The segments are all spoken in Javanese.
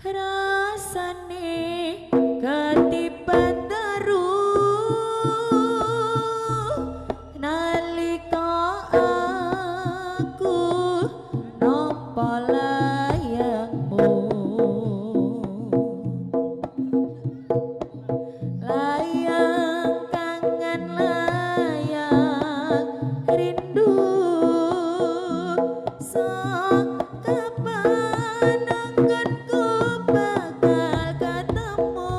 rasane ketiban teruh nalika aku nampa layangmu layang kangen layang rindu so kapan anggonku bakal ketemu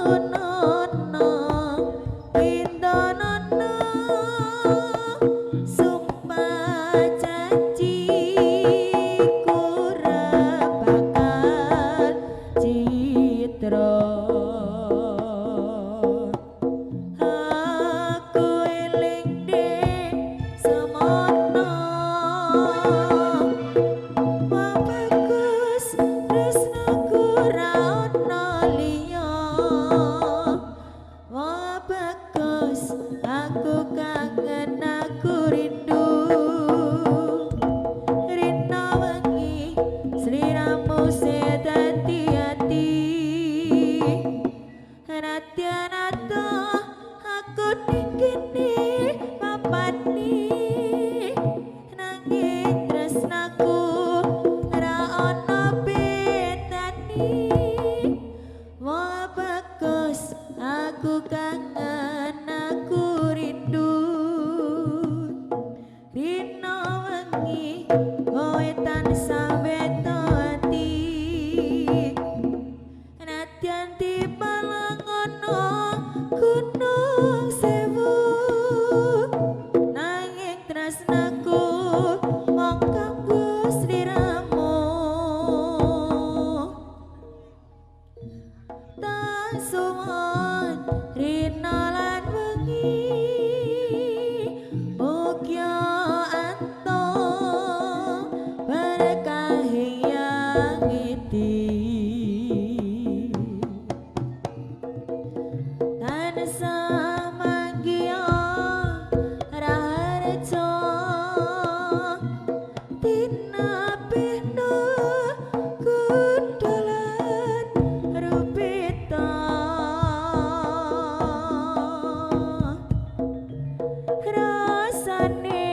taonono pindonono sumpah janjiku ora bakal citra aku eling dek semono wah bagus tresnaku ra ono liya wah bagus aku kangen aku rindu rina wengi sliramu sedati ati nadyan ato aku ning kene papani nanging tresnaku ra ono bedani wah bagus aku kangen aku rindu rina wengi kowe tansah weto ati nadyan tiba langono gunung sewu nanging tresnaku mung kanggo sliramu tak suwon rina lan wengi mugya anto berkah yang ngiti tansah manggiya raharja tina peno kundalan rupita rasane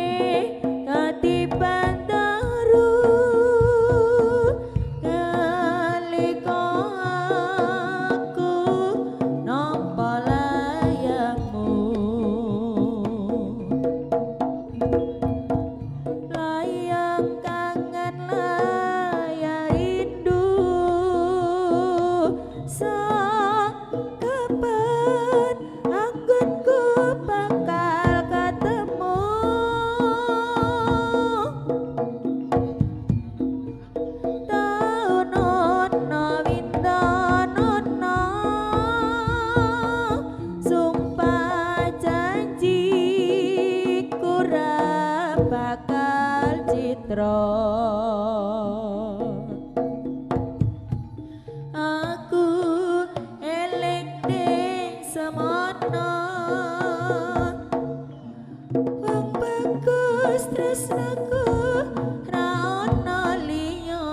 katiban teruh nalika aku nampa layangmu layang kangen layang rindu so kapan anggonku bakal ketemu taonono windonono sumpah janjiku ra bakal citra aku eling ning semono wong bagus tresnaku ra ono liya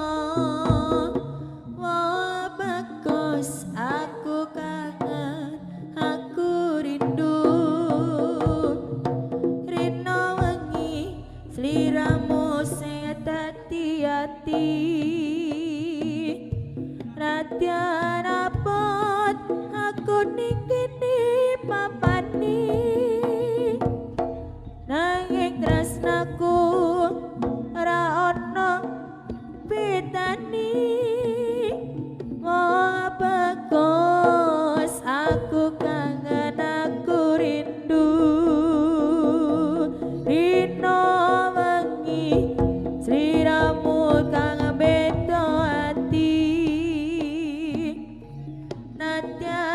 wah bagus aku kangen aku rindu rina wengi sliramu sedati ati nadyan apot aku ning kene papani nanging tresnaku ra ono bedani wah bagus aku kangen aku rindu rina wengi sliramu kang beda ati nadyan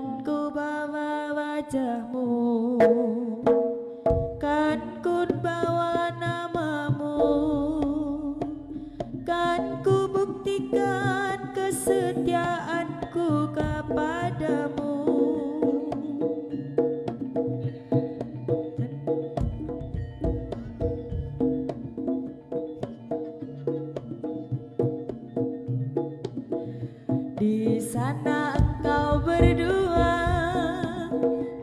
Kan ku bawa wajahmu, kan ku bawa namamu, kan ku buktikan kesetiaanku kepadamu. Di sana engkau berdua,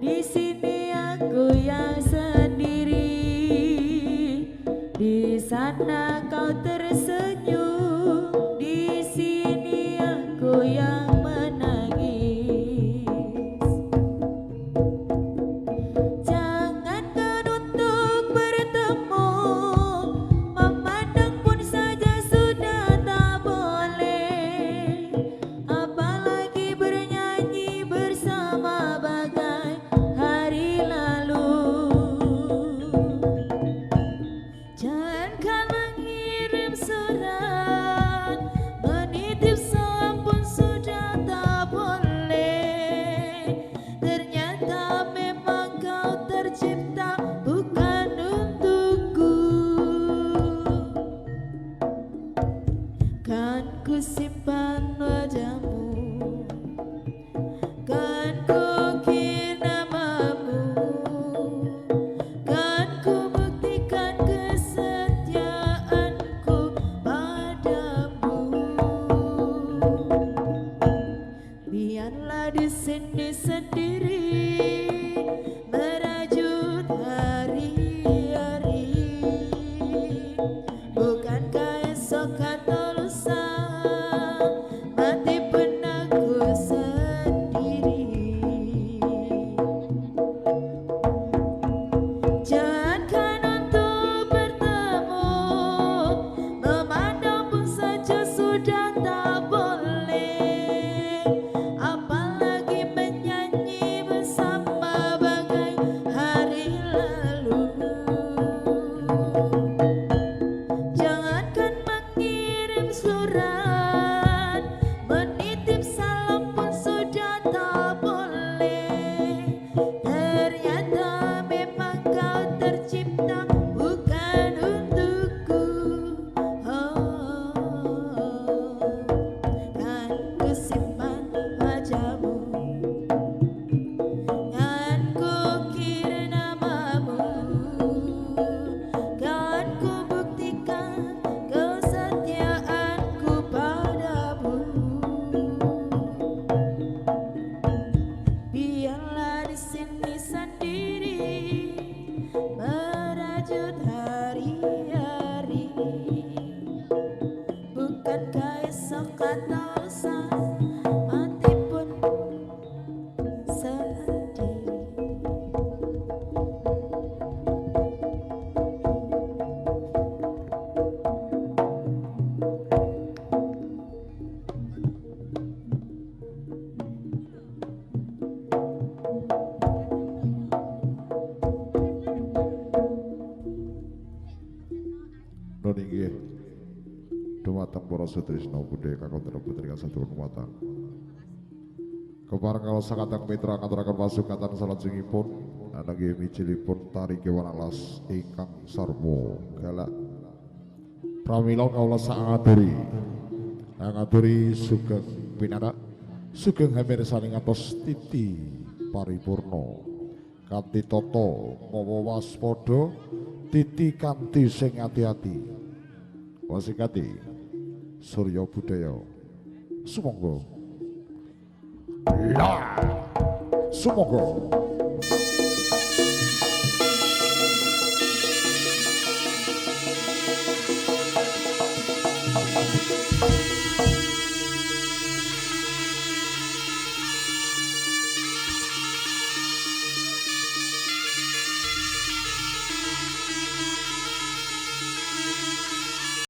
di sini aku yang sendiri. Di sana kau tersenyum, di sini aku yang menangis. Jangankan untuk bertemu, memandang pun saja sudah tak boleh. Apalagi bernyanyi bersama bagai hari lalu. Jangankan mengirim surat, menitip salam pun sudah tak boleh. Ternyata memang kau tercipta bukan untukku. Kan ku simpan wajahmu, kan ku ukir namamu, kan ku buktikan kesetiaanku padamu. Biarlah di sini sendiri merajut hari-hari. Bukankah esok atau lusa mati pun aku sendiri. Jangankan untuk bertemu, memandang pun saja sudah tak boleh. Apalagi menyanyi bersama bagai hari lalu. Jangankan mengirim surat, menitip salam pun sudah tak boleh. Ternyata memang kau tercipta bukan untukku. Kan ku simpan wajahmu, kan ku ukir namamu, kan ku buktikan kesetiaanku padamu. Biarlah di sini sendiri merajut hari-hari. Bukankah esok atau lusa mati pun sendiri. Nun inggih dumateng para sutrisna budhe kakondra putri kasatu kumatan. Kepareng kala sakateng mitra ngaturaken pasukatan salajengipun ananging mijilipun tari kewan alas ingkang sarwa galak. Pramila kawula ngaturi sugeng pinadak sugeng hamirsaning atos titi paripurna kanthi tata mawa waspada titi kanthi sing ati-ati. Wasikati Surya Budaya sumangga. Lah sumangga.